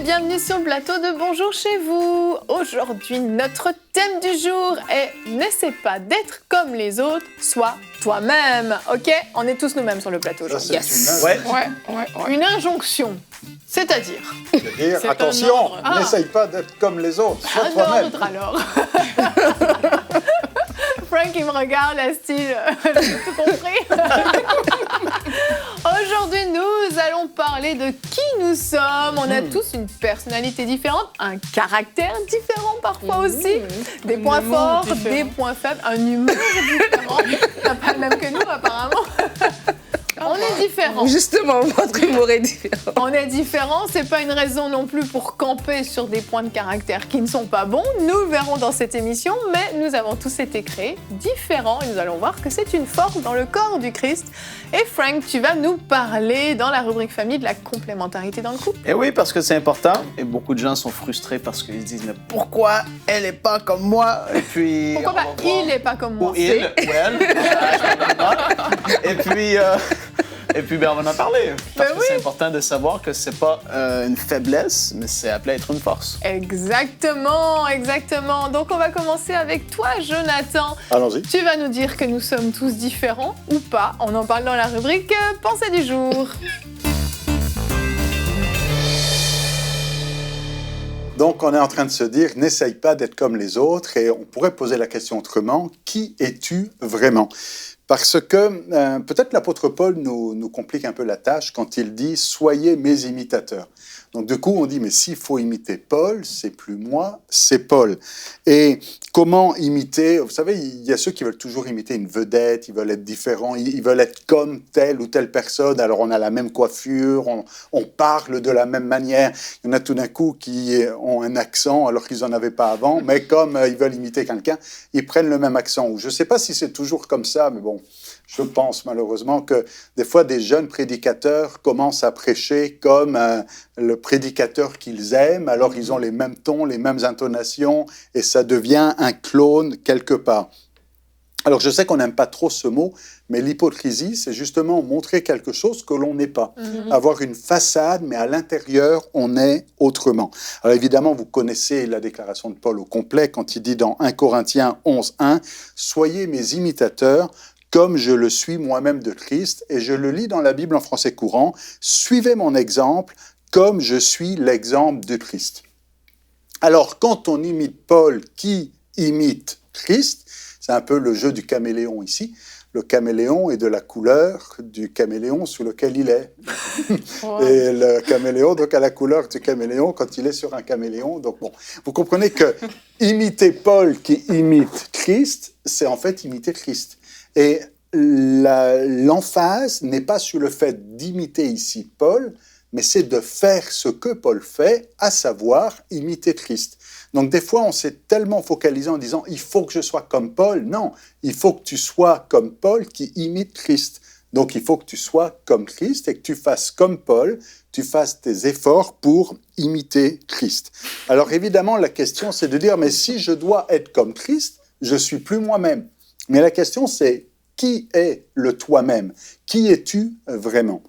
Bienvenue sur le plateau de Bonjour chez vous. Aujourd'hui, notre thème du jour est « N'essaie pas d'être comme les autres, sois toi-même ». Ok, on est tous nous-mêmes sur le plateau aujourd'hui. Une injonction, c'est-à-dire C'est attention, n'essaye pas d'être comme les autres, sois toi-même. Un ordre alors. Frank, il me regarde, à style, j'ai tout compris. Aujourd'hui, nous allons parler de qui nous sommes. On a tous une personnalité différente, un caractère différent parfois aussi, des points forts, des points faibles, un humour différent. Pas le même que nous, apparemment. On est différents. Justement, votre humour est différent. On est différents, c'est pas une raison non plus pour camper sur des points de caractère qui ne sont pas bons. Nous le verrons dans cette émission, mais nous avons tous été créés différents et nous allons voir que c'est une force dans le corps du Christ. Et Frank, tu vas nous parler dans la rubrique famille de la complémentarité dans le couple. Et oui, parce que c'est important et beaucoup de gens sont frustrés parce qu'ils disent « Mais pourquoi elle n'est pas comme moi ?» Et puis... Pourquoi pas il n'est pas comme moi? Ou il, ou elle. Et puis, on va en parler. Parce que c'est important de savoir que c'est pas une faiblesse, mais c'est appelé à être une force. Exactement, exactement. Donc, on va commencer avec toi, Jonathan. Allons-y. Tu vas nous dire que nous sommes tous différents ou pas. On en parle dans la rubrique Pensée du jour. Donc, on est en train de se dire, n'essaye pas d'être comme les autres. Et on pourrait poser la question autrement, qui es-tu vraiment ? Parce que peut-être l'apôtre Paul nous complique un peu la tâche quand il dit « Soyez mes imitateurs ». Donc du coup, on dit « Mais s'il faut imiter Paul, c'est plus moi, c'est Paul ». Et comment imiter ? Vous savez, il y a ceux qui veulent toujours imiter une vedette, ils veulent être différents, ils veulent être comme telle ou telle personne. Alors on a la même coiffure, on parle de la même manière. Il y en a tout d'un coup qui ont un accent alors qu'ils n'en avaient pas avant, mais comme ils veulent imiter quelqu'un, ils prennent le même accent. Je ne sais pas si c'est toujours comme ça, mais bon, je pense malheureusement que des fois des jeunes prédicateurs commencent à prêcher comme le prédicateur qu'ils aiment, alors ils ont les mêmes tons, les mêmes intonations, et ça devient un clone quelque part. Alors je sais qu'on n'aime pas trop ce mot, mais l'hypocrisie, c'est justement montrer quelque chose que l'on n'est pas. Avoir une façade, mais à l'intérieur, on est autrement. Alors évidemment, vous connaissez la déclaration de Paul au complet, quand il dit dans 1 Corinthiens 11:1, « Soyez mes imitateurs, comme je le suis moi-même de Christ », et je le lis dans la Bible en français courant, « Suivez mon exemple, comme je suis l'exemple de Christ ». Alors, quand on imite Paul qui imite Christ, c'est un peu le jeu du caméléon ici. Le caméléon est de la couleur du caméléon sur lequel il est. Et le caméléon, donc, a la couleur du caméléon quand il est sur un caméléon. Donc, bon, vous comprenez que imiter Paul qui imite Christ, c'est en fait imiter Christ. Et l'emphase n'est pas sur le fait d'imiter ici Paul, mais c'est de faire ce que Paul fait, à savoir imiter Christ. Donc des fois, on s'est tellement focalisé en disant « il faut que je sois comme Paul ». Non, il faut que tu sois comme Paul qui imite Christ. Donc il faut que tu sois comme Christ et que tu fasses comme Paul, tu fasses tes efforts pour imiter Christ. Alors évidemment, la question, c'est de dire « mais si je dois être comme Christ, je suis plus moi-même ». Mais la question, c'est qui est le toi-même ? Qui es-tu vraiment ?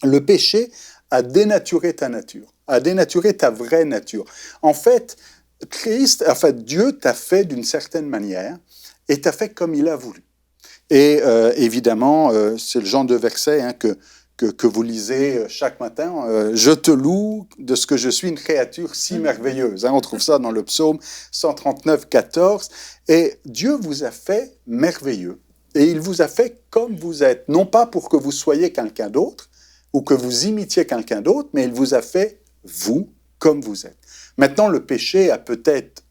Le péché a dénaturé ta nature, a dénaturé ta vraie nature. En fait, Dieu t'a fait d'une certaine manière et t'a fait comme il a voulu. Et évidemment, c'est le genre de verset que vous lisez chaque matin. Je te loue de ce que je suis une créature si merveilleuse. On trouve ça dans le psaume 139, 14. Et Dieu vous a fait merveilleux. Et il vous a fait comme vous êtes. Non pas pour que vous soyez quelqu'un d'autre ou que vous imitiez quelqu'un d'autre, mais il vous a fait vous comme vous êtes. Maintenant, le péché a peut-être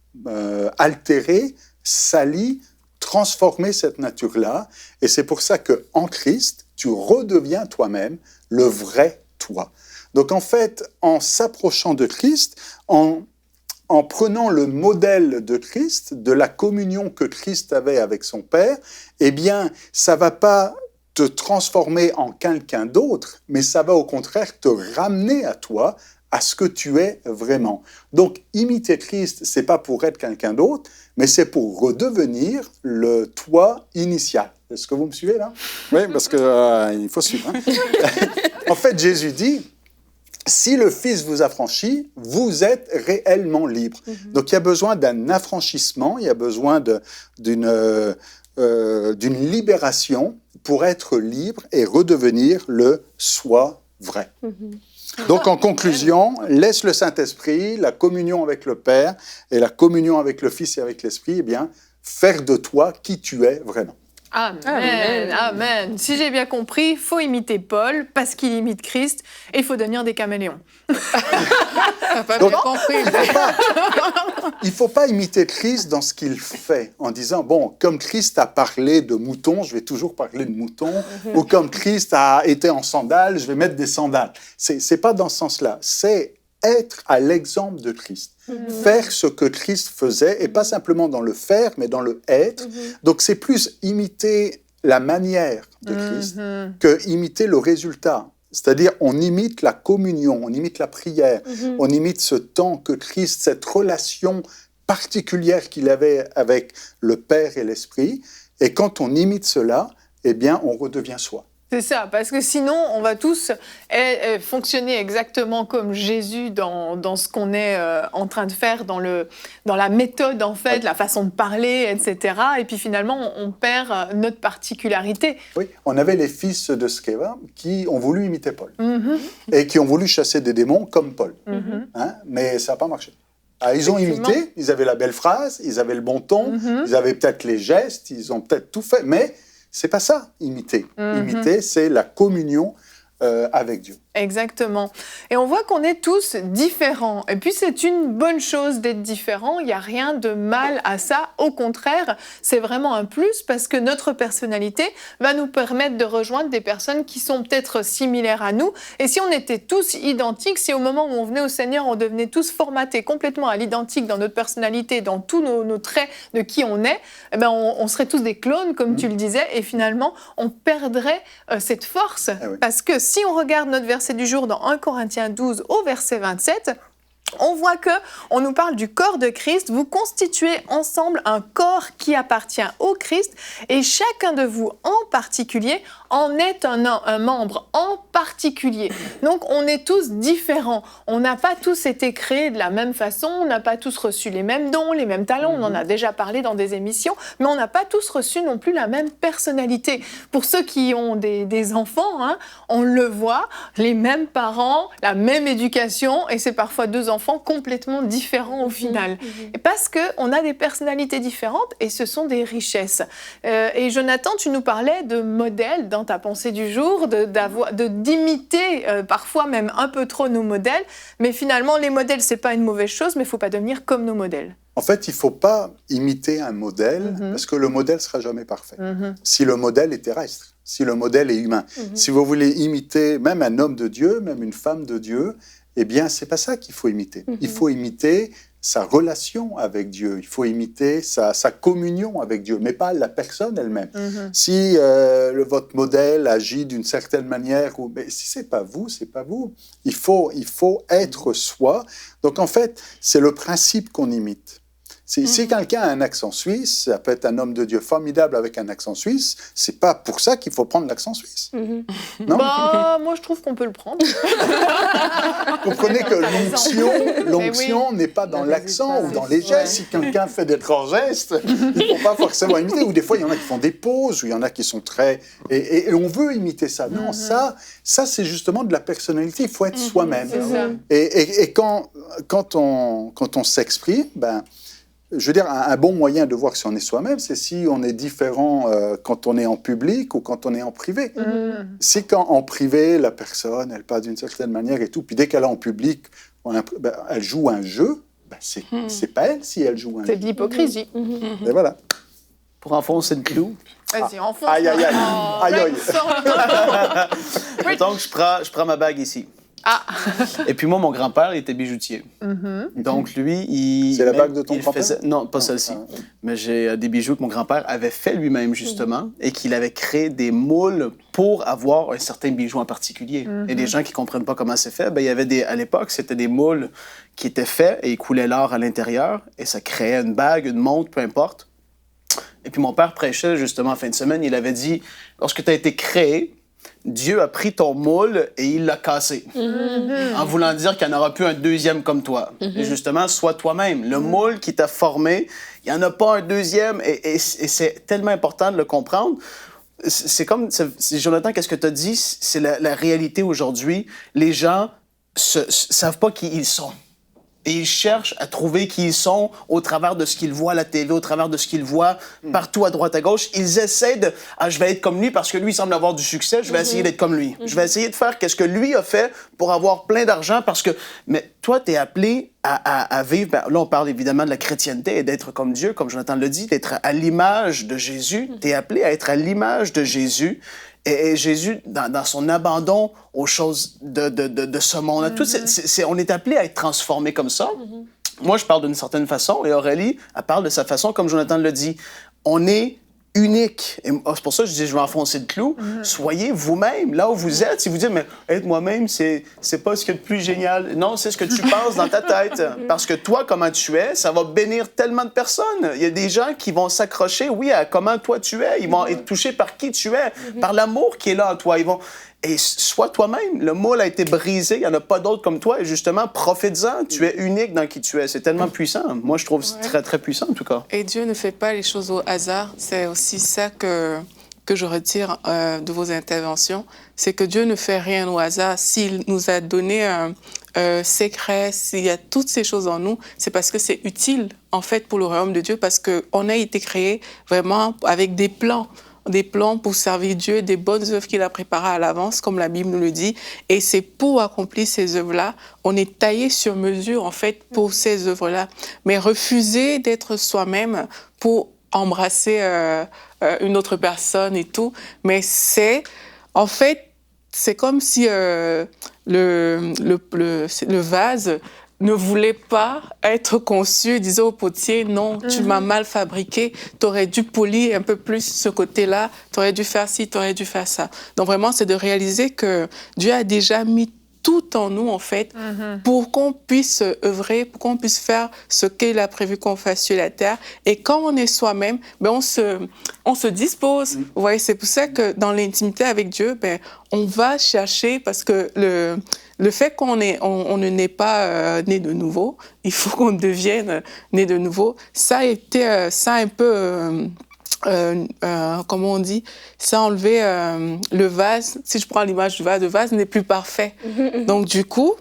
altéré, sali, transformé cette nature-là. Et c'est pour ça qu'en Christ, tu redeviens toi-même le vrai toi. Donc en fait, en s'approchant de Christ, en prenant le modèle de Christ, de la communion que Christ avait avec son Père, eh bien, ça va pas te transformer en quelqu'un d'autre, mais ça va au contraire te ramener à toi, à ce que tu es vraiment. Donc, imiter Christ, c'est pas pour être quelqu'un d'autre, mais c'est pour redevenir le toi initial. Est-ce que vous me suivez là? Oui, parce que il faut suivre. Hein? En fait, Jésus dit, si le Fils vous affranchit, vous êtes réellement libre. Donc, il y a besoin d'un affranchissement, il y a besoin d'une libération pour être libre et redevenir le soi vrai. Donc, en conclusion, laisse le Saint-Esprit, la communion avec le Père et la communion avec le Fils et avec l'Esprit, eh bien, faire de toi qui tu es vraiment. Amen, amen, amen. Si j'ai bien compris, il faut imiter Paul parce qu'il imite Christ et il faut devenir des caméléons. Donc, il ne faut pas imiter Christ dans ce qu'il fait, en disant, bon, comme Christ a parlé de moutons, je vais toujours parler de moutons, ou comme Christ a été en sandales, je vais mettre des sandales. Ce n'est pas dans ce sens-là, c'est être à l'exemple de Christ. Faire ce que Christ faisait, et pas simplement dans le faire, mais dans le être. Donc c'est plus imiter la manière de Christ que imiter le résultat. C'est-à-dire, on imite la communion, on imite la prière, on imite ce temps que Christ, cette relation particulière qu'il avait avec le Père et l'Esprit. Et quand on imite cela, eh bien, on redevient soi. C'est ça, parce que sinon, on va tous fonctionner exactement comme Jésus dans ce qu'on est en train de faire, dans la méthode, en fait, la façon de parler, etc. Et puis finalement, on perd notre particularité. Oui, on avait les fils de Sceva qui ont voulu imiter Paul et qui ont voulu chasser des démons comme Paul. Hein, mais ça n'a pas marché. Ah, ils ont imité, ils avaient la belle phrase, ils avaient le bon ton, ils avaient peut-être les gestes, ils ont peut-être tout fait, mais c'est pas ça, imiter. Imiter, c'est la communion avec Dieu. Exactement. Et on voit qu'on est tous différents. Et puis, c'est une bonne chose d'être différent. Il n'y a rien de mal à ça. Au contraire, c'est vraiment un plus parce que notre personnalité va nous permettre de rejoindre des personnes qui sont peut-être similaires à nous. Et si on était tous identiques, si au moment où on venait au Seigneur, on devenait tous formatés complètement à l'identique dans notre personnalité, dans tous nos traits de qui on est, eh ben on serait tous des clones, comme tu le disais. Et finalement, on perdrait cette force. Ah oui. Parce que si on regarde notre verset du jour dans 1 Corinthiens 12 au verset 27, on voit qu'on nous parle du corps de Christ. Vous constituez ensemble un corps qui appartient au Christ et chacun de vous en particulier en est un membre en particulier. Donc on est tous différents. On n'a pas tous été créés de la même façon, on n'a pas tous reçu les mêmes dons, les mêmes talents, on en a déjà parlé dans des émissions, mais on n'a pas tous reçu non plus la même personnalité. Pour ceux qui ont des enfants, hein, on le voit, les mêmes parents, la même éducation, et c'est parfois deux enfants complètement différents au final. Et parce qu'on a des personnalités différentes et ce sont des richesses. Et Jonathan, tu nous parlais de modèles dans ta pensée du jour, d'imiter parfois même un peu trop nos modèles, mais finalement les modèles c'est pas une mauvaise chose, mais il faut pas devenir comme nos modèles. En fait, il ne faut pas imiter un modèle parce que le modèle ne sera jamais parfait. Si le modèle est terrestre, si le modèle est humain, si vous voulez imiter même un homme de Dieu, même une femme de Dieu, eh bien, ce n'est pas ça qu'il faut imiter. Il faut imiter sa relation avec Dieu, il faut imiter sa communion avec Dieu, mais pas la personne elle-même. Si votre modèle agit d'une certaine manière, mais si ce n'est pas vous, ce n'est pas vous. Il faut être soi. Donc, en fait, c'est le principe qu'on imite. Si quelqu'un a un accent suisse, ça peut être un homme de Dieu formidable avec un accent suisse, c'est pas pour ça qu'il faut prendre l'accent suisse. Non? Bah, moi, je trouve qu'on peut le prendre. Comprenez que l'onction n'est pas dans l'accent ou dans les gestes. Si quelqu'un fait des grands gestes, il ne faut pas forcément imiter. Ou des fois, il y en a qui font des pauses, ou il y en a qui sont très... Et on veut imiter ça. Non, ça c'est justement de la personnalité. Il faut être soi-même. Et quand on s'exprime, ben... Je veux dire, un bon moyen de voir si on est soi-même, c'est si on est différent quand on est en public ou quand on est en privé. Si quand en privé, la personne, elle parle d'une certaine manière et tout, puis dès qu'elle est en public, elle joue un jeu, c'est pas elle si elle joue un jeu. C'est de l'hypocrisie. Et voilà. Pour enfoncer le clou. Vas-y, enfonce. Aïe, aïe, aïe. Aïe, aïe. Mettons que je prends ma bague ici. Ah! Et puis moi, mon grand-père, il était bijoutier. Donc lui, il... C'est la bague de ton grand-père? faisait... Non, pas celle-ci. Mais j'ai des bijoux que mon grand-père avait fait lui-même, justement, et qu'il avait créé des moules pour avoir un certain bijou en particulier. Et les gens qui ne comprennent pas comment c'est fait, ben, il y avait à l'époque, c'était des moules qui étaient faits et ils coulaient l'or à l'intérieur et ça créait une bague, une montre, peu importe. Et puis mon père prêchait, justement, en fin de semaine, il avait dit, lorsque tu as été créé, Dieu a pris ton moule et il l'a cassé. En voulant dire qu'il n'y en aura plus un deuxième comme toi. Et justement, sois toi-même. Le moule qui t'a formé, il n'y en a pas un deuxième. Et c'est tellement important de le comprendre. C'est comme, Jonathan, qu'est-ce que tu as dit? C'est la réalité aujourd'hui. Les gens ne savent pas qui ils sont. Et ils cherchent à trouver qui ils sont au travers de ce qu'ils voient à la télé, au travers de ce qu'ils voient partout à droite à gauche. Ils essaient de « Ah, je vais être comme lui parce que lui, il semble avoir du succès, je vais essayer d'être comme lui. Je vais essayer de faire qu'est-ce que lui a fait pour avoir plein d'argent parce que... » Mais toi, tu es appelé à vivre... Ben, là, on parle évidemment de la chrétienté et d'être comme Dieu, comme Jonathan l'a dit, d'être à l'image de Jésus. Tu es appelé à être à l'image de Jésus. Et Jésus, dans son abandon aux choses de ce monde, on est appelé à être transformé comme ça. Moi, je parle d'une certaine façon, et Aurélie, elle parle de sa façon, comme Jonathan l'a dit. On est unique. Et c'est pour ça que je dis, je vais enfoncer le clou. Soyez vous-même, là où vous êtes. Si vous dites, mais être moi-même, c'est pas ce qu'il y a de plus génial. Non, c'est ce que tu penses dans ta tête. Parce que toi, comment tu es, ça va bénir tellement de personnes. Il y a des gens qui vont s'accrocher, oui, à comment toi tu es. Ils vont être touchés par qui tu es, par l'amour qui est là en toi. Et sois toi-même. Le moule a été brisé. Il n'y en a pas d'autres comme toi. Et justement, profite-en. Tu es unique dans qui tu es. C'est tellement puissant. Moi, je trouve c'est très, très puissant, en tout cas. Et Dieu ne fait pas les choses au hasard. C'est aussi ça que je retire de vos interventions. C'est que Dieu ne fait rien au hasard. S'il nous a donné un secret, s'il y a toutes ces choses en nous, c'est parce que c'est utile, en fait, pour le royaume de Dieu, parce qu'on a été créé vraiment avec des plans pour servir Dieu, des bonnes œuvres qu'il a préparées à l'avance, comme la Bible nous le dit. Et c'est pour accomplir ces œuvres-là, on est taillé sur mesure, en fait, pour ces œuvres-là. Mais refuser d'être soi-même pour embrasser une autre personne et tout, mais c'est comme si le vase ne voulait pas être conçu, disait au potier, non, tu m'as mal fabriqué, tu aurais dû polir un peu plus ce côté-là, tu aurais dû faire ci, tu aurais dû faire ça. Donc vraiment, c'est de réaliser que Dieu a déjà mis tout en nous, en fait, pour qu'on puisse œuvrer, pour qu'on puisse faire ce qu'il a prévu qu'on fasse sur la terre. Et quand on est soi-même, ben on se dispose. Vous voyez, c'est pour ça que dans l'intimité avec Dieu, ben, on va chercher, parce que le fait qu'on ne naît pas né de nouveau, il faut qu'on devienne né de nouveau. Ça a été ça un peu... comment on dit, ça a enlevé le vase. Si je prends l'image du vase, le vase n'est plus parfait. Donc du coup,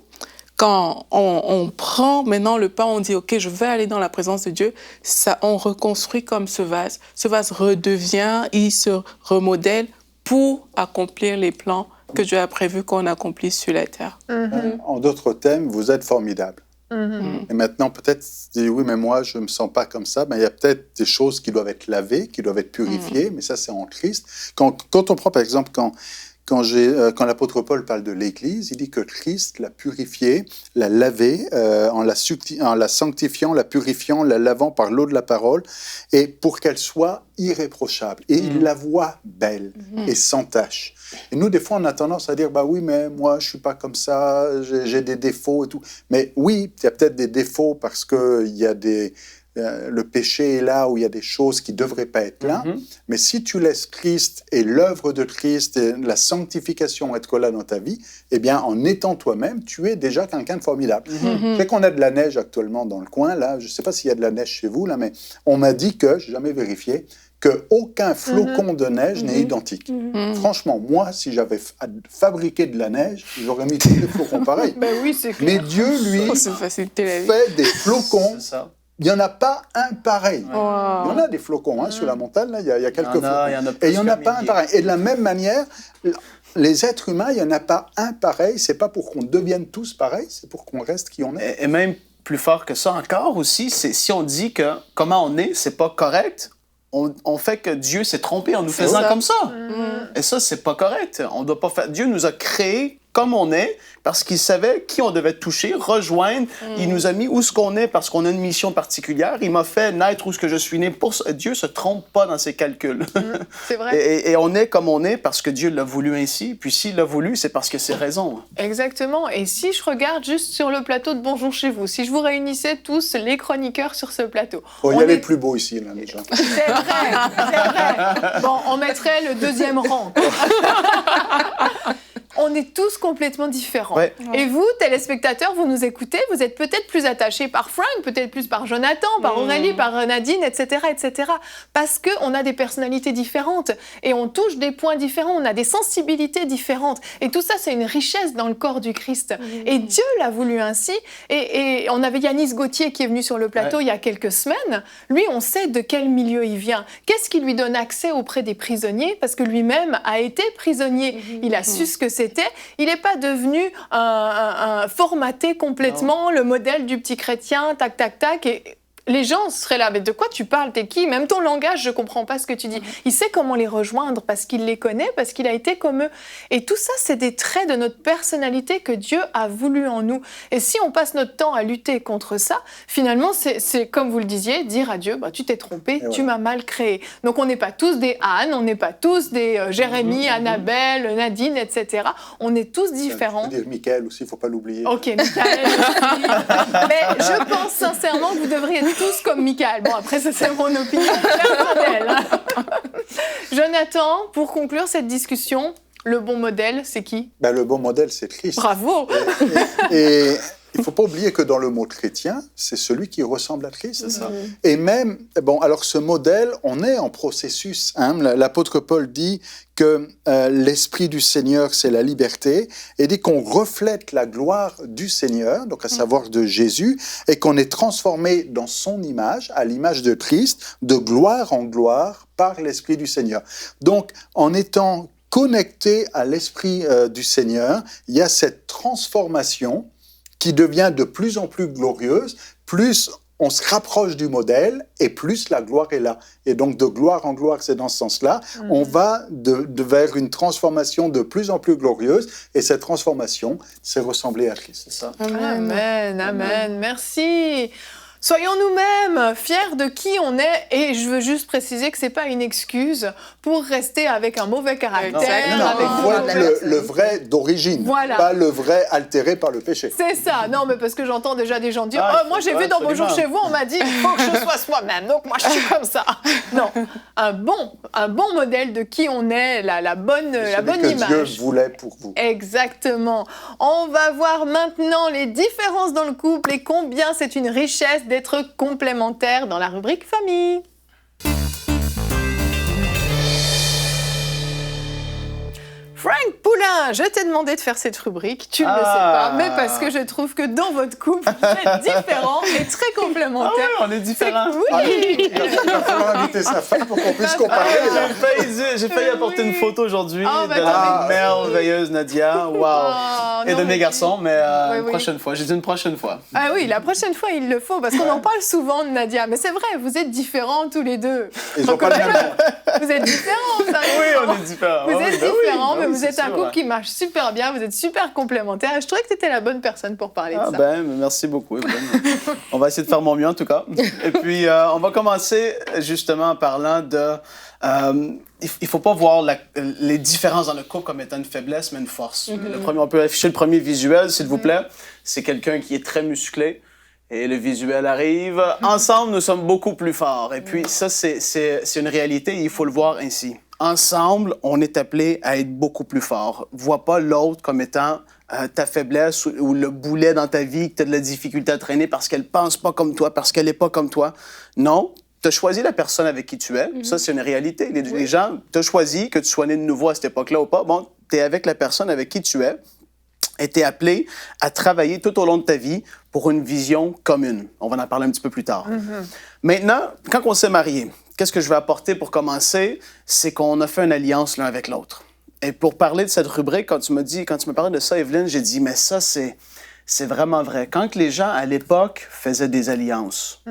quand on prend maintenant le pas, on dit ok, je vais aller dans la présence de Dieu, ça, on reconstruit comme ce vase. Ce vase redevient, il se remodèle pour accomplir les plans que Dieu a prévu qu'on accomplisse sur la terre. En d'autres termes, vous êtes formidable. Et maintenant, peut-être, oui, mais moi, je ne me sens pas comme ça. Ben, il y a peut-être des choses qui doivent être lavées, qui doivent être purifiées, mais ça, c'est en Christ. Quand on prend, par exemple, quand l'apôtre Paul parle de l'Église, il dit que Christ l'a purifiée, l'a lavée, en la sanctifiant, la purifiant, la lavant par l'eau de la parole, et pour qu'elle soit irréprochable. Et il la voit belle et sans tache. Et nous, des fois, on a tendance à dire, bah oui, mais moi, je suis pas comme ça, j'ai des défauts et tout. Mais oui, il y a peut-être des défauts parce que il y a le péché est là où il y a des choses qui devraient pas être là. Mais si tu laisses Christ et l'œuvre de Christ et la sanctification être là dans ta vie, eh bien, en étant toi-même, tu es déjà quelqu'un de formidable. Je sais qu'on a de la neige actuellement dans le coin, là. Je sais pas s'il y a de la neige chez vous, là, mais on m'a dit que, j'ai jamais vérifié, qu'aucun flocon de neige n'est identique. Franchement, moi, si j'avais fabriqué de la neige, j'aurais mis tous les flocons pareils. Ben oui, c'est clair. Mais Dieu, lui, fait des flocons. Il n'y en a pas un pareil. Il y en a des flocons sur la montagne, là, il y a quelques flocons. Et il n'y en a pas un pareil. Et de la même manière, les êtres humains, il n'y en a pas un pareil. Ce n'est pas pour qu'on devienne tous pareils, c'est pour qu'on reste qui on est. Et même plus fort que ça encore aussi, c'est si on dit que comment on est, c'est pas correct, on fait que Dieu s'est trompé en nous faisant comme ça. Et ça, c'est pas correct. On doit pas faire... Dieu nous a créés comme on est, parce qu'il savait qui on devait toucher, rejoindre. Il nous a mis où ce qu'on est parce qu'on a une mission particulière. Il m'a fait naître où ce que je suis né. Dieu se trompe pas dans ses calculs. C'est vrai. Et on est comme on est parce que Dieu l'a voulu ainsi. Puis s'il l'a voulu, c'est parce que c'est raison. Exactement. Et si je regarde juste sur le plateau de Bonjour chez vous, si je vous réunissais tous les chroniqueurs sur ce plateau... Oh, il y a les plus beaux ici, là, déjà. C'est vrai, c'est vrai. Bon, on mettrait le deuxième rang. On est tous complètement différents. Ouais. Et vous, téléspectateurs, vous nous écoutez, vous êtes peut-être plus attachés par Frank, peut-être plus par Jonathan, par Aurélie, par Nadine, etc., etc. Parce qu'on a des personnalités différentes et on touche des points différents, on a des sensibilités différentes. Et tout ça, c'est une richesse dans le corps du Christ. Et Dieu l'a voulu ainsi. Et on avait Yanis Gauthier qui est venu sur le plateau il y a quelques semaines. Lui, on sait de quel milieu il vient. Qu'est-ce qui lui donne accès auprès des prisonniers? Parce que lui-même a été prisonnier. Il a su ce que c'était. Il n'est pas devenu un formaté complètement, le modèle du petit chrétien, tac, tac, tac. Et les gens seraient là, mais de quoi tu parles? T'es qui? Même ton langage, je ne comprends pas ce que tu dis. Il sait comment les rejoindre parce qu'il les connaît, parce qu'il a été comme eux. Et tout ça, c'est des traits de notre personnalité que Dieu a voulu en nous. Et si on passe notre temps à lutter contre ça, finalement, c'est comme vous le disiez, dire à Dieu, bah, tu t'es trompé, tu m'as mal créé. Donc on n'est pas tous des Anne, on n'est pas tous des Jérémie, Annabelle, Nadine, etc. On est tous différents. Je peux dire Michael aussi, il ne faut pas l'oublier. Ok, Michael aussi. Mais je pense sincèrement que vous devriez être tous comme Michael. Bon, après, ça, c'est mon opinion personnelle. Jonathan, pour conclure cette discussion, le bon modèle, c'est qui? Ben, le bon modèle, c'est Christ. Bravo. Et il ne faut pas oublier que dans le mot chrétien, c'est celui qui ressemble à Christ. C'est ça. Et même, bon, alors ce modèle, on est en processus. Hein. L'apôtre Paul dit que l'Esprit du Seigneur, c'est la liberté, et dit qu'on reflète la gloire du Seigneur, donc à savoir de Jésus, et qu'on est transformé dans son image, à l'image de Christ, de gloire en gloire, par l'Esprit du Seigneur. Donc, en étant connecté à l'Esprit du Seigneur, il y a cette transformation qui devient de plus en plus glorieuse, plus on se rapproche du modèle et plus la gloire est là. Et donc de gloire en gloire, c'est dans ce sens-là, on va vers une transformation de plus en plus glorieuse et cette transformation, c'est ressembler à Christ. C'est ça. Amen, amen. Merci. Soyons nous-mêmes fiers de qui on est, et je veux juste préciser que c'est pas une excuse pour rester avec un mauvais caractère. Non, avec il faut être le vrai d'origine, Voilà. pas le vrai altéré par le péché. C'est ça. Non, mais parce que j'entends déjà des gens dire Ah, moi j'ai vu dans absolument. Bonjour chez vous, on m'a dit il faut que je sois soi-même, donc moi je suis comme ça. Non, un bon modèle de qui on est, la bonne que image. Dieu voulait pour vous. Exactement. On va voir maintenant les différences dans le couple et combien c'est une richesse d'être complémentaires dans la rubrique famille. Frank Poulain, je t'ai demandé de faire cette rubrique, tu ne le sais pas, mais parce que je trouve que dans votre couple, vous êtes différents et très complémentaires. Ah oui, on est différents. Oui. Il va falloir inviter sa femme pour qu'on puisse comparer. là. J'ai failli apporter une photo aujourd'hui Oh, de bah, la merveilleuse Nadia. Wow. Oh, Et non, de mais mes garçons, mais Oui, oui. prochaine fois. J'ai dit une prochaine fois. Ah oui, la prochaine fois, il le faut, parce qu'on en parle souvent de Nadia. Mais c'est vrai, vous êtes différents tous les deux. Ils n'ont pas le même nom. Vous êtes différents, ça. Oui, on est différents. Vous êtes différents, mais vous êtes un couple qui... qui marche super bien, vous êtes super complémentaires. Et je trouvais que tu étais la bonne personne pour parler de Ah ça. ben, merci beaucoup. On va essayer de faire mon mieux en tout cas. Et puis, on va commencer justement en parlant de... il ne faut pas voir les différences dans le couple comme étant une faiblesse, mais une force. On peut afficher le premier visuel, s'il vous plaît. C'est quelqu'un qui est très musclé. Et le visuel arrive. Ensemble, nous sommes beaucoup plus forts. Et puis, ça, c'est une réalité et il faut le voir ainsi. Ensemble, on est appelé à être beaucoup plus fort. Vois pas l'autre comme étant ta faiblesse ou le boulet dans ta vie que tu as de la difficulté à traîner parce qu'elle pense pas comme toi, parce qu'elle est pas comme toi. Non, tu as choisi la personne avec qui tu es. Ça, c'est une réalité. Les gens, tu as choisi, que tu sois né de nouveau à cette époque-là ou pas, bon, tu es avec la personne avec qui tu es et tu es appelé à travailler tout au long de ta vie pour une vision commune. On va en parler un petit peu plus tard. Maintenant, quand on s'est marié, qu'est-ce que je vais apporter pour commencer? C'est qu'on a fait une alliance l'un avec l'autre. Et pour parler de cette rubrique, quand tu me parlais de ça, Evelyne, j'ai dit, mais ça, c'est vraiment vrai. Quand les gens, à l'époque, faisaient des alliances,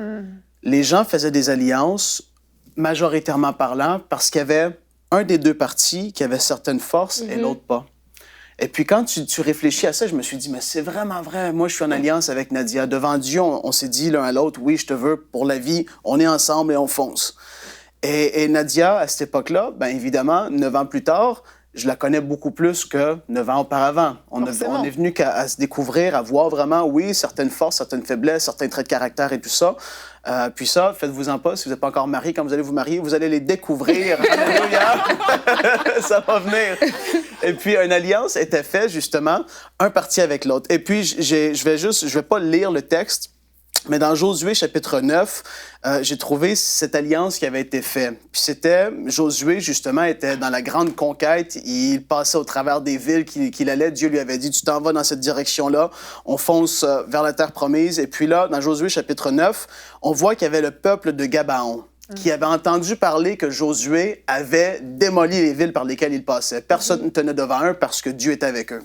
les gens faisaient des alliances, majoritairement parlant, parce qu'il y avait un des deux partis qui avait certaines forces et l'autre pas. Et puis quand tu réfléchis à ça, je me suis dit, mais c'est vraiment vrai. Moi, je suis en alliance avec Nadia. Devant Dieu, on s'est dit l'un à l'autre, oui, je te veux pour la vie. On est ensemble et on fonce. Et Nadia, à cette époque-là, bien évidemment, 9 ans plus tard, je la connais beaucoup plus que 9 ans auparavant. On est venu à se découvrir, à voir vraiment, oui, certaines forces, certaines faiblesses, certains traits de caractère et tout ça. Puis ça, faites-vous-en pas, si vous n'êtes pas encore marié, quand vous allez vous marier, vous allez les découvrir. Alléluia! Ça va venir. Et puis, une alliance était faite, justement, un parti avec l'autre. Et puis, je vais pas lire le texte, mais dans Josué, chapitre 9, j'ai trouvé cette alliance qui avait été faite. Puis c'était, Josué, justement, était dans la grande conquête. Il passait au travers des villes qu'il allait. Dieu lui avait dit, tu t'en vas dans cette direction-là. On fonce vers la terre promise. Et puis là, dans Josué, chapitre 9, on voit qu'il y avait le peuple de Gabaon qui avait entendu parler que Josué avait démoli les villes par lesquelles il passait. Personne ne tenait devant eux parce que Dieu était avec eux.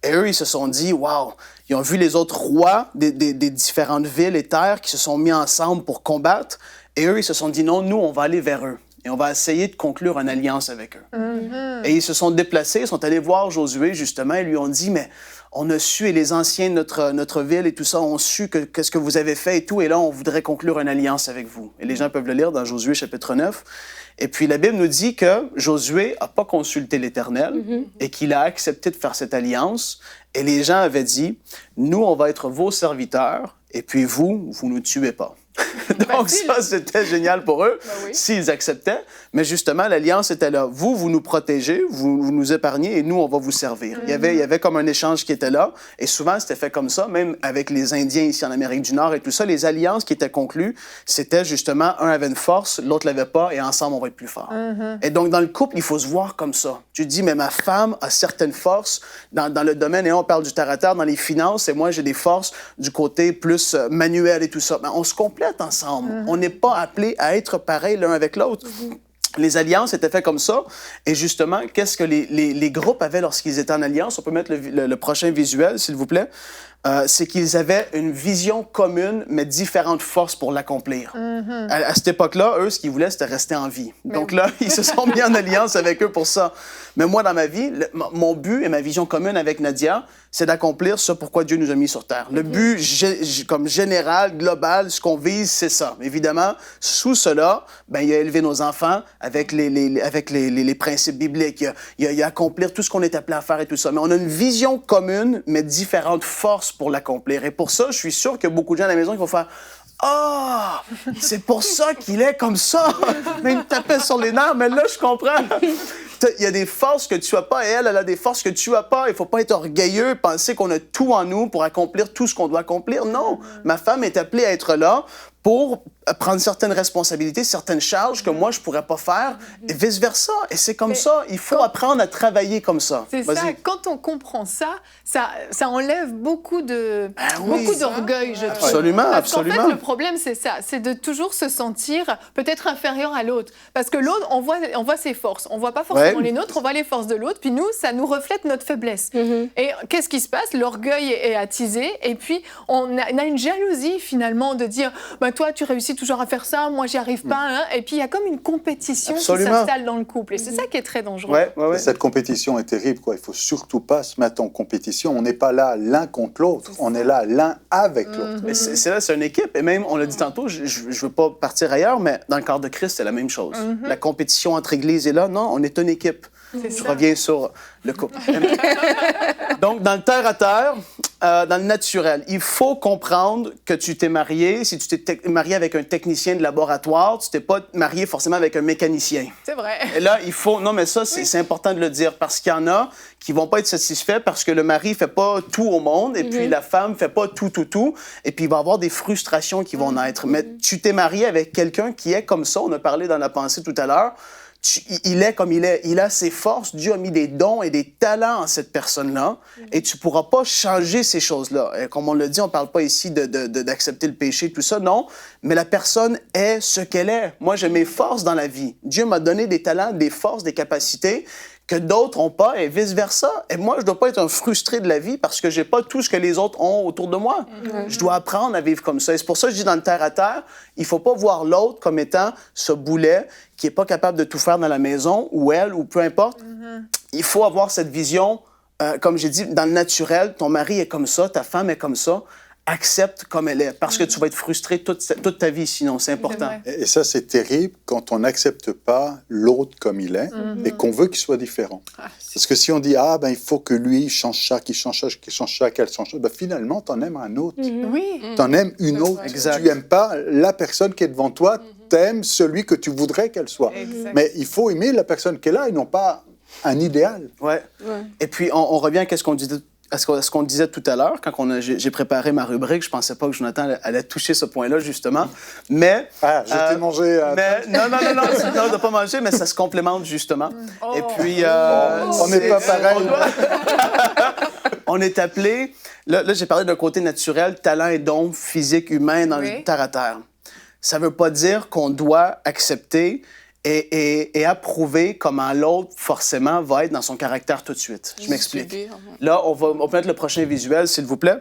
Et eux, ils se sont dit, wow, ils ont vu les autres rois des différentes villes et terres qui se sont mis ensemble pour combattre. Et eux, ils se sont dit, non, nous, on va aller vers eux. Et on va essayer de conclure une alliance avec eux. Et ils se sont déplacés, ils sont allés voir Josué, justement, et lui ont dit, mais on a su, et les anciens de notre ville et tout ça ont su qu'est-ce que vous avez fait et tout, et là, on voudrait conclure une alliance avec vous. Et les gens peuvent le lire dans Josué, chapitre 9. Et puis la Bible nous dit que Josué n'a pas consulté l'Éternel et qu'il a accepté de faire cette alliance. Et les gens avaient dit, nous, on va être vos serviteurs, et puis vous ne tuez pas. Donc ça, c'était génial pour eux, s'ils acceptaient. Mais justement, l'alliance était là. Vous nous protégez, vous nous épargnez, et nous, on va vous servir. Il y avait comme un échange qui était là. Et souvent, c'était fait comme ça, même avec les Indiens ici en Amérique du Nord et tout ça. Les alliances qui étaient conclues, c'était justement, un avait une force, l'autre l'avait pas, et ensemble, on va être plus fort. Et donc, dans le couple, il faut se voir comme ça. Tu te dis, mais ma femme a certaines forces dans le domaine, et on parle du terre-à-terre, dans les finances, et moi, j'ai des forces du côté plus manuel et tout ça. Mais on se complète ensemble. On n'est pas appelé à être pareil l'un avec l'autre. Les alliances étaient faites comme ça. Et justement, qu'est-ce que les groupes avaient lorsqu'ils étaient en alliance? On peut mettre le prochain visuel, s'il vous plaît. C'est qu'ils avaient une vision commune, mais différentes forces pour l'accomplir. À cette époque-là, eux, ce qu'ils voulaient, c'était rester en vie. Donc là, ils se sont mis en alliance avec eux pour ça. Mais moi, dans ma vie, mon but et ma vision commune avec Nadia, c'est d'accomplir ce pourquoi Dieu nous a mis sur Terre. Le but comme général, global, ce qu'on vise, c'est ça. Évidemment, sous cela, ben, il a élevé nos enfants avec les principes bibliques. Il a accomplir tout ce qu'on est appelé à faire et tout ça. Mais on a une vision commune, mais différentes forces pour l'accomplir. Et pour ça, je suis sûr qu'il y a beaucoup de gens à la maison qui vont faire « Ah, c'est pour ça qu'il est comme ça! » Mais il me tapait sur les nerfs, mais là, je comprends. Il y a des forces que tu n'as pas et elle a des forces que tu n'as pas. Il ne faut pas être orgueilleux, penser qu'on a tout en nous pour accomplir tout ce qu'on doit accomplir. Non, ma femme est appelée à être là pour prendre certaines responsabilités, certaines charges que moi, je ne pourrais pas faire, et vice-versa. Et c'est comme ça. Il faut apprendre à travailler comme ça. C'est ça. Quand on comprend ça enlève beaucoup d'orgueil, je trouve. Absolument, Parce qu'en absolument. fait, le problème, c'est ça. C'est de toujours se sentir peut-être inférieur à l'autre. Parce que l'autre, on voit ses forces. On ne voit pas forcément les nôtres, on voit les forces de l'autre. Puis nous, ça nous reflète notre faiblesse. Et qu'est-ce qui se passe? L'orgueil est attisé. Et puis, on a une jalousie, finalement, de dire toi, tu réussis toujours à faire ça, moi, j'y arrive pas. Hein. Et puis, il y a comme une compétition qui s'installe dans le couple. Et c'est ça qui est très dangereux. Cette compétition est terrible, quoi. Il ne faut surtout pas se mettre en compétition. On n'est pas là l'un contre l'autre. On est là l'un avec l'autre. C'est une équipe. Et même, on l'a dit tantôt, je ne veux pas partir ailleurs, mais dans le corps de Christ, c'est la même chose. La compétition entre Églises est là. Non, on est une équipe. Je reviens sur le couple. Donc, dans le terre-à-terre, dans le naturel, il faut comprendre que tu t'es marié. Si tu t'es marié avec un technicien de laboratoire, tu t'es pas marié forcément avec un mécanicien. C'est vrai. Et là, il faut... Non, mais ça, c'est important de le dire, parce qu'il y en a qui vont pas être satisfaits parce que le mari fait pas tout au monde et puis la femme fait pas tout. Et puis, il va y avoir des frustrations qui vont naître. Mais tu t'es marié avec quelqu'un qui est comme ça. On a parlé dans la pensée tout à l'heure. Il est comme il est. Il a ses forces. Dieu a mis des dons et des talents en cette personne-là. Et tu ne pourras pas changer ces choses-là. Et comme on l'a dit, on ne parle pas ici d'accepter le péché, tout ça. Non, mais la personne est ce qu'elle est. Moi, j'ai mes forces dans la vie. Dieu m'a donné des talents, des forces, des capacités que d'autres n'ont pas et vice-versa. Et moi, je ne dois pas être un frustré de la vie parce que je n'ai pas tout ce que les autres ont autour de moi. Je dois apprendre à vivre comme ça. Et c'est pour ça que je dis dans le terre-à-terre, il ne faut pas voir l'autre comme étant ce boulet qui n'est pas capable de tout faire dans la maison, ou elle, ou peu importe. Il faut avoir cette vision comme j'ai dit, dans le naturel, ton mari est comme ça, ta femme est comme ça. Accepte comme elle est, parce que tu vas être frustré toute ta vie, sinon, c'est important. Et ça, c'est terrible quand on n'accepte pas l'autre comme il est et qu'on veut qu'il soit différent. Parce que si on dit, il faut que lui change ça, qu'il change ça, qu'il change ça, qu'elle change ça, finalement, t'en aimes un autre. Oui. T'en aimes une autre. Exact. Tu n'aimes pas la personne qui est devant toi, t'aimes celui que tu voudrais qu'elle soit. Exact. Mais il faut aimer la personne qui est là et non pas un idéal. Ouais. Et puis, on revient à ce qu'on disait tout à l'heure, quand j'ai préparé ma rubrique. Je pensais pas que Jonathan allait toucher ce point-là, justement. Mais... je t'ai mangé... Non, de pas manger, mais ça se complémente, justement. Et puis... on n'est pas pareil. On est appelé... Là, j'ai parlé d'un côté naturel, talent et don physique, humain, dans le terre-à-terre. Ça veut pas dire qu'on doit accepter et approuver comment l'autre, forcément, va être dans son caractère tout de suite. Je m'explique. Là, on peut mettre le prochain visuel, s'il vous plaît.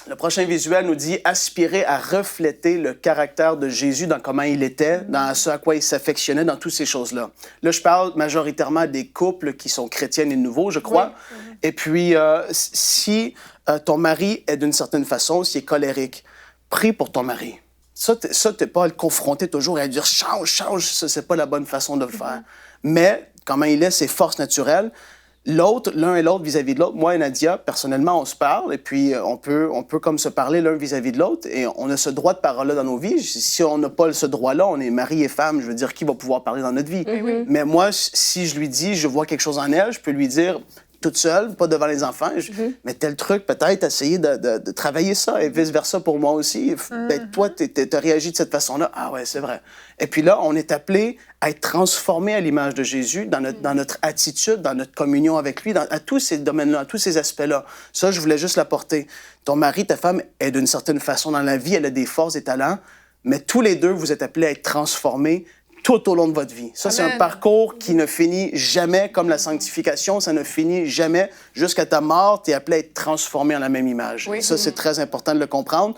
Le prochain visuel nous dit aspirer à refléter le caractère de Jésus dans comment il était, dans ce à quoi il s'affectionnait, dans toutes ces choses-là. Là, je parle majoritairement des couples qui sont chrétiens et nouveaux, je crois. Oui. Et puis, si ton mari est d'une certaine façon, s'il est colérique, prie pour ton mari. Ça, t'es pas à le confronter toujours et à dire « change », ça, c'est pas la bonne façon de le faire. Mais, comment il est, ses forces naturelles, l'un et l'autre vis-à-vis de l'autre. Moi et Nadia, personnellement, on se parle et puis on peut comme se parler l'un vis-à-vis de l'autre et on a ce droit de parole-là dans nos vies. Si on n'a pas ce droit-là, on est mari et femme, je veux dire, qui va pouvoir parler dans notre vie? Oui. Mais moi, si je lui dis, je vois quelque chose en elle, je peux lui dire toute seule, pas devant les enfants, mais tel truc, peut-être essayer de travailler ça et vice-versa pour moi aussi. Ben, toi, t'as réagi de cette façon-là. Ah ouais, c'est vrai. Et puis là, on est appelé à être transformé à l'image de Jésus dans notre attitude, dans notre communion avec lui, à tous ces domaines-là, à tous ces aspects-là. Ça, je voulais juste l'apporter. Ton mari, ta femme est d'une certaine façon dans la vie, elle a des forces, des talents, mais tous les deux, vous êtes appelés à être transformés tout au long de votre vie. Ça, c'est un parcours qui ne finit jamais, comme la sanctification, ça ne finit jamais. Jusqu'à ta mort, tu es appelé à être transformé en la même image. Oui. Ça, c'est très important de le comprendre.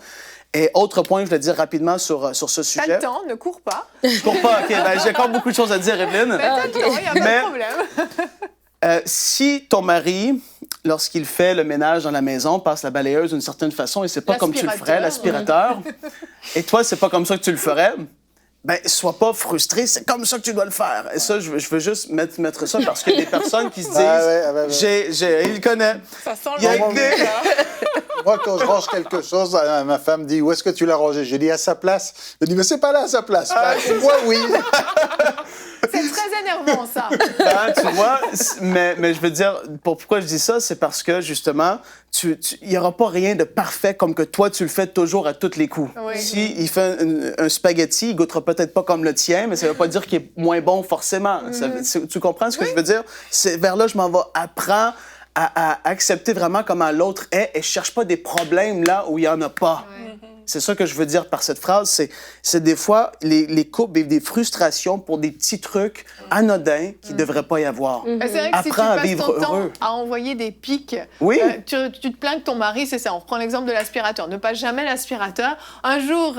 Et autre point, je voulais dire rapidement sur ce sujet. T'as le temps, ne cours pas. Je cours pas, OK. Ben, j'ai encore beaucoup de choses à dire, Evelyne. Mais t'as le temps, il n'y a pas de problème. Si ton mari, lorsqu'il fait le ménage dans la maison, passe la balayeuse d'une certaine façon, et c'est pas comme tu le ferais, l'aspirateur, et toi, c'est pas comme ça que tu le ferais, ben, sois pas frustré, c'est comme ça que tu dois le faire. Et ça, je veux juste mettre ça parce qu'il y a des personnes qui se disent il le connaît. Ça sent le Moi, quand je range quelque chose, ma femme dit, où est-ce que tu l'as rangé? J'ai dit, à sa place. Elle dit, mais c'est pas là à sa place. Moi, oui. C'est très énervant, ça. Tu vois, mais je veux dire, pourquoi je dis ça, c'est parce que, justement, il n'y aura pas rien de parfait comme que toi, tu le fais toujours à tous les coups. Oui. Si il fait un spaghetti, il goûtera peut-être pas comme le tien, mais ça ne veut pas dire qu'il est moins bon forcément. Tu comprends ce que je veux dire? C'est vers là, je m'en vais. Apprends à accepter vraiment comment l'autre est et cherche pas des problèmes là où il n'y en a pas. Oui. C'est ça que je veux dire par cette phrase. C'est des fois, les couples vivent des frustrations pour des petits trucs anodins qui ne devraient pas y avoir. C'est vrai que Apprends si tu passes ton temps heureux. à envoyer des pics, oui. Tu te plains que ton mari, c'est ça. On reprend l'exemple de l'aspirateur. Ne passe jamais l'aspirateur. Un jour,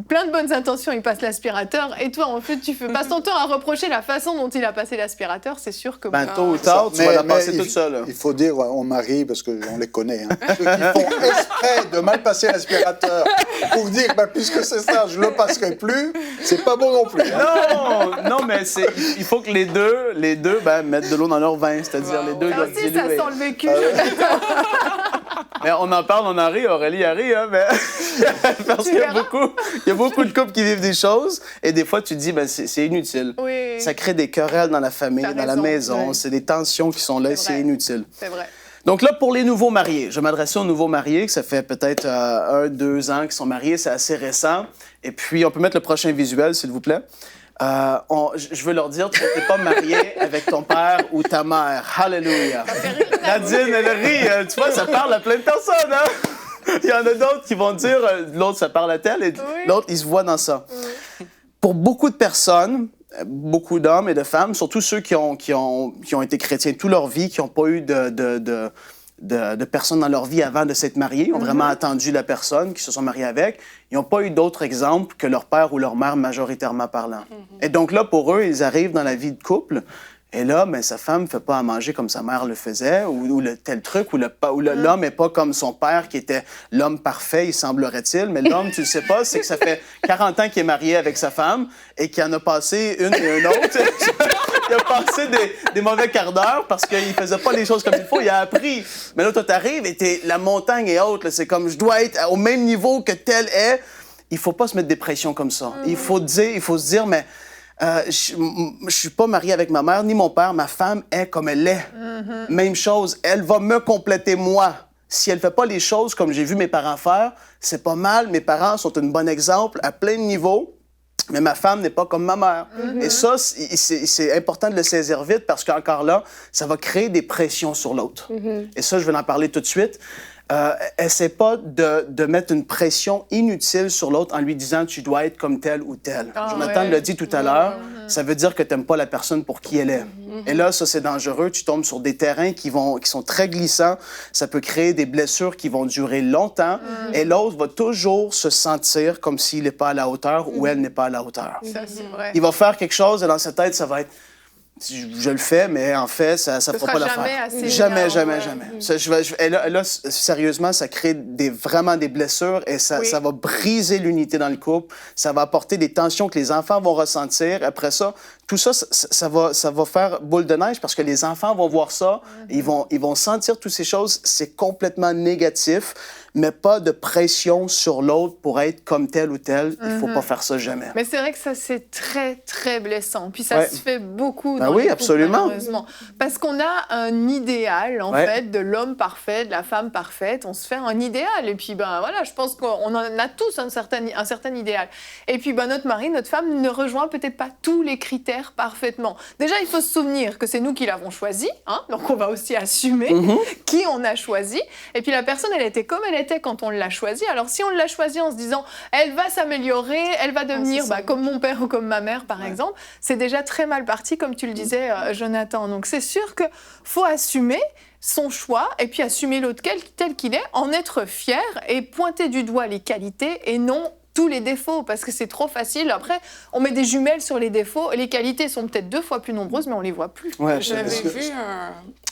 plein de bonnes intentions, il passe l'aspirateur. Et toi, en fait, passes ton temps à reprocher la façon dont il a passé l'aspirateur. C'est sûr que... tôt ou tard, tu vas la passer toute seule. Il faut dire aux maris, parce qu'on les connaît, ceux qui font exprès de mal passer l'aspirateur pour dire, puisque c'est ça, je le passerai plus, c'est pas bon non plus. Non, mais il faut que les deux mettent de l'eau dans leur vin, c'est-à-dire les deux doivent diluer. Ça sent le vécu. Mais on en parle, on en rit, Aurélie a ri, mais parce qu'il y a beaucoup de couples qui vivent des choses et des fois tu te dis, c'est inutile. Oui. Ça crée des querelles dans la famille, dans la maison, c'est des tensions qui sont là, c'est inutile. C'est vrai. Donc là, pour les nouveaux mariés, je m'adressais aux nouveaux mariés, que ça fait peut-être 1-2 ans qu'ils sont mariés, c'est assez récent. Et puis, on peut mettre le prochain visuel, s'il vous plaît. Je veux leur dire, tu n'es pas marié avec ton père ou ta mère. Hallelujah. Nadine, elle rit. Tu vois, ça parle à plein de personnes. Hein? Il y en a d'autres qui vont dire, l'autre, ça parle à tel, et l'autre, il se voit dans ça. Oui. Pour beaucoup de personnes, beaucoup d'hommes et de femmes, surtout ceux qui ont été chrétiens toute leur vie, qui n'ont pas eu de personnes dans leur vie avant de s'être mariés, ont vraiment attendu la personne, qui se sont mariés avec, ils n'ont pas eu d'autres exemples que leur père ou leur mère, majoritairement parlant. Et donc là, pour eux, ils arrivent dans la vie de couple, Et là, ben, sa femme ne fait pas à manger comme sa mère le faisait, ou le tel truc, ou l'homme n'est pas comme son père qui était l'homme parfait, il semblerait-il. Mais l'homme, tu le sais pas, c'est que ça fait 40 ans qu'il est marié avec sa femme et qu'il en a passé une et une autre. Il a passé des mauvais quarts d'heure parce qu'il ne faisait pas les choses comme il faut. Il a appris. Mais là, toi, t'arrives et la montagne est haute. Là. C'est comme, je dois être au même niveau que tel est. Il ne faut pas se mettre des pressions comme ça. Il faut se dire, mais... je ne suis pas marié avec ma mère ni mon père. Ma femme est comme elle est. Même chose. Elle va me compléter, moi. Si elle ne fait pas les choses comme j'ai vu mes parents faire, c'est pas mal. Mes parents sont un bon exemple à plein de niveaux. Mais ma femme n'est pas comme ma mère. Et ça, c'est important de le saisir vite parce qu'encore là, ça va créer des pressions sur l'autre. Et ça, je vais en parler tout de suite. Essaie pas de mettre une pression inutile sur l'autre en lui disant « tu dois être comme tel ou tel ». Jonathan l'a dit tout à l'heure, ça veut dire que tu n'aimes pas la personne pour qui elle est. Et là, ça, c'est dangereux. Tu tombes sur des terrains qui sont très glissants. Ça peut créer des blessures qui vont durer longtemps. Et l'autre va toujours se sentir comme s'il n'est pas à la hauteur ou elle n'est pas à la hauteur. Ça, c'est vrai. Il va faire quelque chose et dans sa tête, ça va être... Je le fais, mais en fait, ça ne fera pas l'affaire. Jamais. Et là, sérieusement, ça crée vraiment des blessures et ça va briser l'unité dans le couple. Ça va apporter des tensions que les enfants vont ressentir. Après ça, tout ça, ça va faire boule de neige parce que les enfants vont voir ça, ils vont sentir toutes ces choses. C'est complètement négatif, mais pas de pression sur l'autre pour être comme tel ou tel. Il ne faut pas faire ça jamais. Mais c'est vrai que ça, c'est très, très blessant. Puis ça se fait beaucoup dans oui, les couples, absolument. malheureusement. Parce qu'on a un idéal, en fait, de l'homme parfait, de la femme parfaite. On se fait un idéal. Et puis, ben voilà, je pense qu'on en a tous un certain idéal. Et puis, ben, notre mari, notre femme ne rejoint peut-être pas tous les critères parfaitement. Déjà, il faut se souvenir que c'est nous qui l'avons choisi. Hein, donc, on va aussi assumer qui on a choisi. Et puis, la personne, elle était comme elle était quand on l'a choisie. Alors, si on l'a choisie en se disant, elle va s'améliorer, elle va devenir comme mon père ou comme ma mère, par exemple, c'est déjà très mal parti, comme tu le disais, Jonathan. Donc, c'est sûr qu'il faut assumer son choix et puis assumer l'autre tel qu'il est, en être fier et pointer du doigt les qualités et non tous les défauts, parce que c'est trop facile. Après, on met des jumelles sur les défauts. Les qualités sont peut-être 2 fois plus nombreuses, mais on les voit plus. Ouais, j'avais vu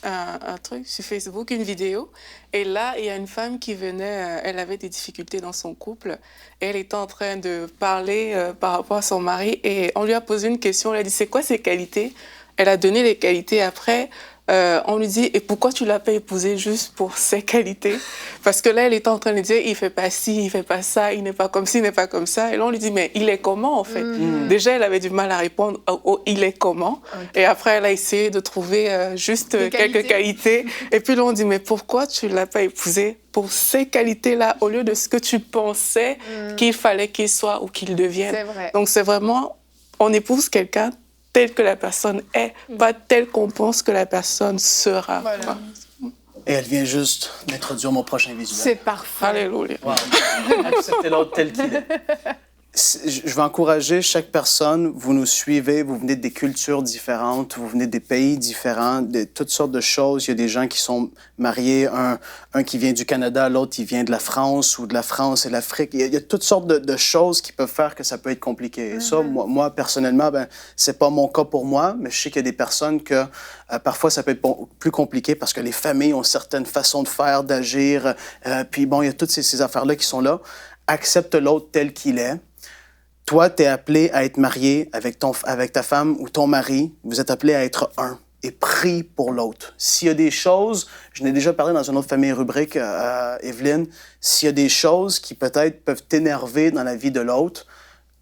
un truc sur Facebook, une vidéo, et là, il y a une femme qui venait, elle avait des difficultés dans son couple, et elle était en train de parler par rapport à son mari, et on lui a posé une question, elle a dit « c'est quoi ses qualités ?» Elle a donné les qualités après. On lui dit, et pourquoi tu l'as pas épousé juste pour ses qualités? Parce que là, elle était en train de dire, il fait pas ci, il fait pas ça, il n'est pas comme ci, il n'est pas comme ça. Et là, on lui dit, mais il est comment, en fait? Déjà, elle avait du mal à répondre au il est comment. Et après, elle a essayé de trouver juste quelques qualités. Et puis là, on dit, mais pourquoi tu l'as pas épousé pour ces qualités-là, au lieu de ce que tu pensais qu'il fallait qu'il soit ou qu'il devienne? C'est vrai. Donc, c'est vraiment, on épouse quelqu'un tel que la personne est, pas tel qu'on pense que la personne sera. Voilà. Et elle vient juste d'introduire mon prochain visuel. C'est parfait. Alléluia. Wow. Acceptez l'autre tel qu'il est. Je vais encourager chaque personne, vous nous suivez, vous venez des cultures différentes, vous venez des pays différents, de toutes sortes de choses. Il y a des gens qui sont mariés, un qui vient du Canada, l'autre qui vient de la France ou de la France et l'Afrique. Il y a toutes sortes de choses qui peuvent faire que ça peut être compliqué. Et ça, moi personnellement, c'est pas mon cas pour moi, mais je sais qu'il y a des personnes que parfois ça peut être plus compliqué parce que les familles ont certaines façons de faire, d'agir. Puis bon, il y a toutes ces affaires-là qui sont là. Accepte l'autre tel qu'il est. Toi, tu es appelé à être marié avec ta femme ou ton mari. Vous êtes appelé à être un et prie pour l'autre. S'il y a des choses, je n'ai déjà parlé dans une autre famille rubrique, Evelyne, s'il y a des choses qui peut-être peuvent t'énerver dans la vie de l'autre,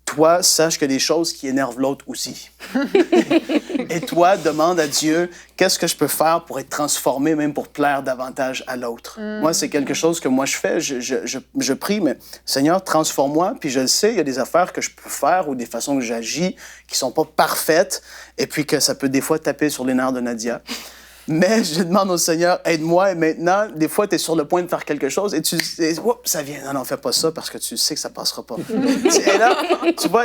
toi, sache qu'il y a des choses qui énervent l'autre aussi. Et toi, demande à Dieu, qu'est-ce que je peux faire pour être transformé, même pour plaire davantage à l'autre? Moi, c'est quelque chose que moi je fais. Je prie, mais Seigneur, transforme-moi. Puis je le sais, il y a des affaires que je peux faire ou des façons que j'agis qui sont pas parfaites et puis que ça peut des fois taper sur les nerfs de Nadia. Mais je demande au Seigneur, aide-moi. Et maintenant, des fois, tu es sur le point de faire quelque chose et ça vient. Non, fais pas ça parce que tu sais que ça passera pas. Et là, tu vois,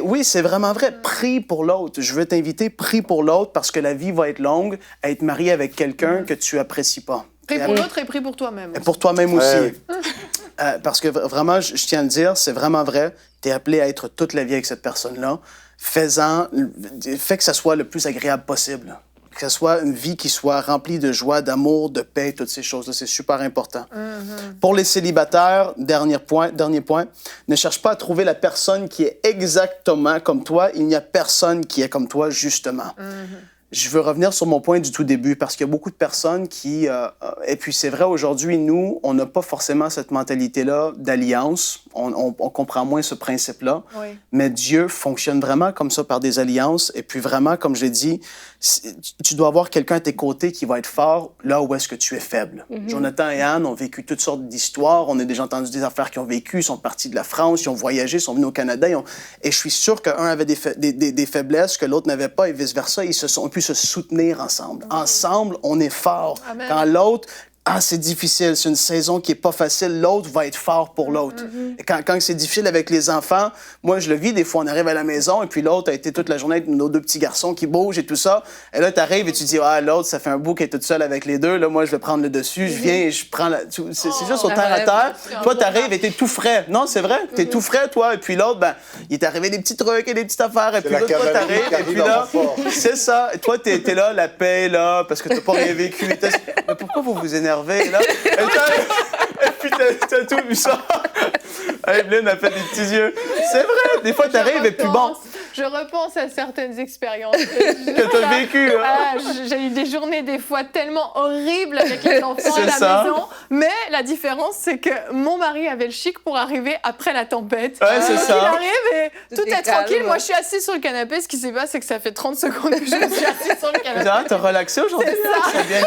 oui, c'est vraiment vrai. Prie pour l'autre. Je veux t'inviter, prie pour l'autre parce que la vie va être longue à être marié avec quelqu'un que tu apprécies pas. Prie pour l'autre et prie pour toi-même. Et pour toi-même aussi. Parce que vraiment, je tiens à le dire, c'est vraiment vrai. Tu es appelé à être toute la vie avec cette personne-là. fais que ça soit le plus agréable possible. Que ce soit une vie qui soit remplie de joie, d'amour, de paix, toutes ces choses-là, c'est super important. Pour les célibataires, dernier point, ne cherche pas à trouver la personne qui est exactement comme toi. Il n'y a personne qui est comme toi, justement. Je veux revenir sur mon point du tout début parce qu'il y a beaucoup de personnes qui... et puis c'est vrai, aujourd'hui, nous, on n'a pas forcément cette mentalité-là d'alliance. On comprend moins ce principe-là. Oui. Mais Dieu fonctionne vraiment comme ça par des alliances. Et puis vraiment, comme je l'ai dit, tu dois avoir quelqu'un à tes côtés qui va être fort là où est-ce que tu es faible. Jonathan et Anne ont vécu toutes sortes d'histoires. On a déjà entendu des affaires qu'ils ont vécues. Ils sont partis de la France, ils ont voyagé, ils sont venus au Canada. Et je suis sûr qu'un avait des faiblesses que l'autre n'avait pas et vice-versa. Ils ont pu se soutenir ensemble. Ensemble, on est fort. Amen. Quand l'autre... Ah, c'est difficile, c'est une saison qui est pas facile, l'autre va être fort pour l'autre. Et quand c'est difficile avec les enfants, moi, je le vis, des fois, on arrive à la maison et puis l'autre a été toute la journée avec nos deux petits garçons qui bougent et tout ça. Et là, tu arrives et tu dis, ah, l'autre, ça fait un bout qu'elle est toute seule avec les deux, là, moi, je vais prendre le dessus, je viens et je prends c'est juste au terre à terre. Toi, t'arrives et t'es tout frais. Non, c'est vrai, t'es tout frais, toi. Et puis l'autre, ben, il est arrivé des petits trucs et des petites affaires. Et puis l'autre, toi, t'arrives et puis là, c'est ça. Et toi, t'es là, la paix, là, parce que t'as pas rien vécu. Mais pourquoi vous vous énervez, là? Et puis t'as tout vu ça. Evelyne a fait des petits yeux. C'est vrai, des fois t'arrives et puis bon. Je repense à certaines expériences que t'as vécues. Hein? Ah, j'ai eu des journées des fois tellement horribles avec les enfants à la maison. Mais la différence, c'est que mon mari avait le chic pour arriver après la tempête. Ouais, c'est ça. Il arrive et tout est tranquille. Moi, je suis assise sur le canapé. Ce qui s'est passé, c'est que ça fait 30 secondes que je me suis assise sur le canapé. Ah, t'as relaxé aujourd'hui? C'est ça. C'est bien.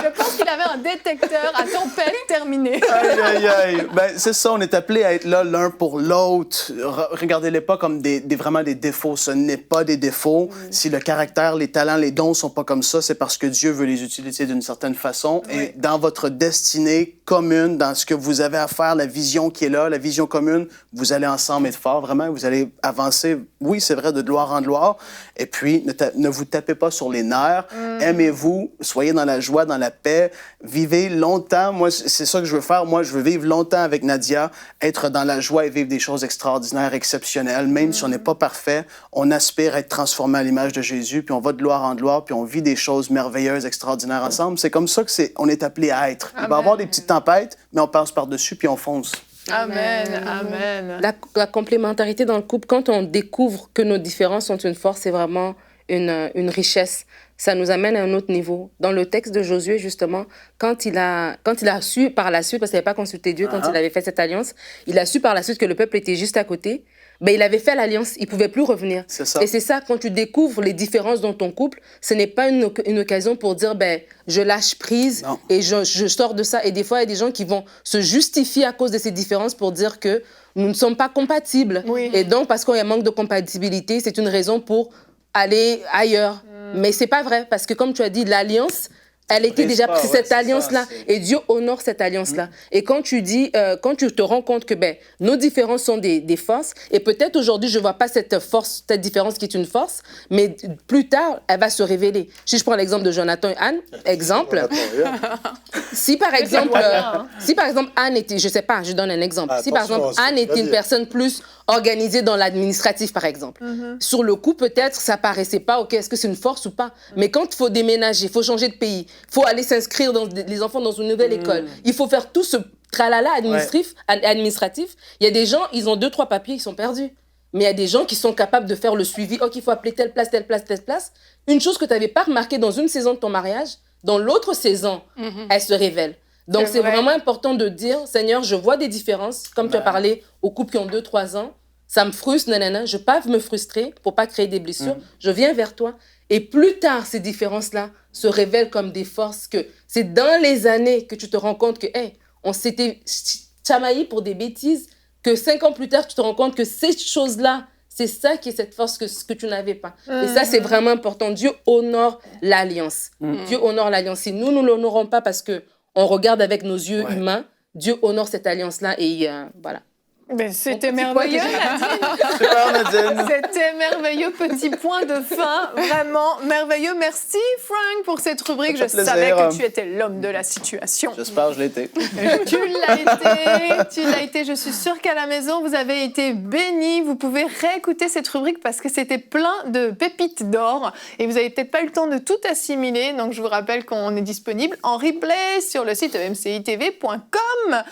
Je pense qu'il avait un détecteur à tempête terminé. Aïe, aïe, aïe. Ben, c'est ça, on est appelés à être là l'un pour l'autre. Regardez-les pas comme vraiment des défauts. Ce n'est pas des défauts. Si le caractère, les talents, les dons sont pas comme ça, c'est parce que Dieu veut les utiliser d'une certaine façon. Oui. Et dans votre destinée commune, dans ce que vous avez à faire, la vision qui est là, la vision commune, vous allez ensemble être forts, vraiment. Vous allez avancer, oui, c'est vrai, de gloire en gloire. Et puis, ne vous tapez pas sur les nerfs. Aimez-vous, soyez dans la joie, dans la paix, vivez longtemps. Moi, c'est ça que je veux faire. Moi, je veux vivre longtemps avec Nadia, être dans la joie et vivre des choses extraordinaires, exceptionnelles. Même si on n'est pas parfait, on aspire à être transformé à l'image de Jésus, puis on va de gloire en gloire, puis on vit des choses merveilleuses, extraordinaires ensemble. C'est comme ça on est appelé à être. Amen. Il va y avoir des petites tempêtes, mais on passe par-dessus, puis on fonce. Amen, amen. La complémentarité dans le couple, quand on découvre que nos différences sont une force, c'est vraiment une richesse. Ça nous amène à un autre niveau. Dans le texte de Josué, justement, quand il a su par la suite, parce qu'il n'avait pas consulté Dieu quand il avait fait cette alliance, il a su par la suite que le peuple était juste à côté, ben, il avait fait l'alliance, il ne pouvait plus revenir. C'est ça. Et c'est ça, quand tu découvres les différences dans ton couple, ce n'est pas une occasion pour dire, ben, je lâche prise et je sors de ça. Et des fois, il y a des gens qui vont se justifier à cause de ces différences pour dire que nous ne sommes pas compatibles. Oui. Et donc, parce qu'il y a un manque de compatibilité, c'est une raison pour aller ailleurs. Mais c'est pas vrai, parce que comme tu as dit, l'alliance, elle était déjà prise, cette alliance-là. Et Dieu honore cette alliance-là. Et quand tu dis, quand tu te rends compte que ben, nos différences sont des forces, et peut-être aujourd'hui, je ne vois pas cette force, cette différence qui est une force, mais plus tard, elle va se révéler. Si je prends l'exemple de Jonathan et Anne, exemple, si par exemple Anne était, je ne sais pas, je donne un exemple, si par exemple Anne était une personne plus organisée dans l'administratif, par exemple, sur le coup, peut-être, ça paraissait pas, OK, est-ce que c'est une force ou pas? Mais quand il faut déménager, il faut changer de pays, il faut aller s'inscrire les enfants dans une nouvelle école, il faut faire tout ce tralala administratif, il y a des gens, ils ont 2-3 papiers, ils sont perdus. Mais il y a des gens qui sont capables de faire le suivi. OK, il faut appeler telle place, telle place, telle place. Une chose que tu n'avais pas remarquée dans une saison de ton mariage, dans l'autre saison, elle se révèle. Donc, c'est vraiment important de dire, Seigneur, je vois des différences, comme tu as parlé aux couples qui ont 2-3 ans, ça me frustre, nanana, je ne veux pas me frustrer pour ne pas créer des blessures, je viens vers toi. Et plus tard, ces différences-là se révèlent comme des forces, que c'est dans les années que tu te rends compte que, hey, on s'était chamaillé pour des bêtises, que 5 ans plus tard, tu te rends compte que ces choses-là, c'est ça qui est cette force que tu n'avais pas. Et ça, c'est vraiment important. Dieu honore l'alliance. Dieu honore l'alliance. Si nous ne l'honorons pas parce qu'on regarde avec nos yeux humains, Dieu honore cette alliance-là et voilà. Mais c'était merveilleux, Nadine. Super, Nadine. C'était merveilleux, petit point de fin, vraiment merveilleux. Merci Frank pour cette rubrique. Je Ça fait savais plaisir. que tu étais l'homme de la situation. J'espère que je l'ai été. Tu l'as été. Je suis sûre qu'à la maison, vous avez été bénis. Vous pouvez réécouter cette rubrique parce que c'était plein de pépites d'or et vous n'avez peut-être pas eu le temps de tout assimiler. Donc, je vous rappelle qu'on est disponible en replay sur le site emcitv.com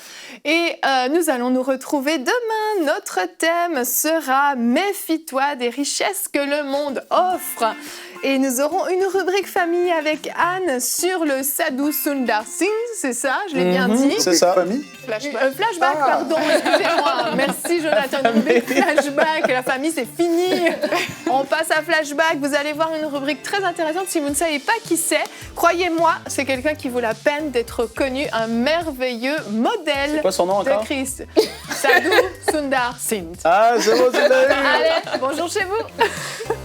et nous allons nous retrouver demain. Notre thème sera « Méfie-toi des richesses que le monde offre ». Et nous aurons une rubrique famille avec Anne sur le Sadhu Sundar Singh, c'est ça, je l'ai bien dit. C'est ça. Famille? Flashback, pardon, excusez-moi. Merci Jonathan. Une rubrique flashback, la famille c'est fini. On passe à flashback, vous allez voir une rubrique très intéressante. Si vous ne savez pas qui c'est, croyez-moi, c'est quelqu'un qui vaut la peine d'être connu, un merveilleux modèle C'est quoi son nom de encore? Christ. Sadhu Sundar Singh. Ah, c'est bon, tu l'as eu. Allez, bonjour chez vous.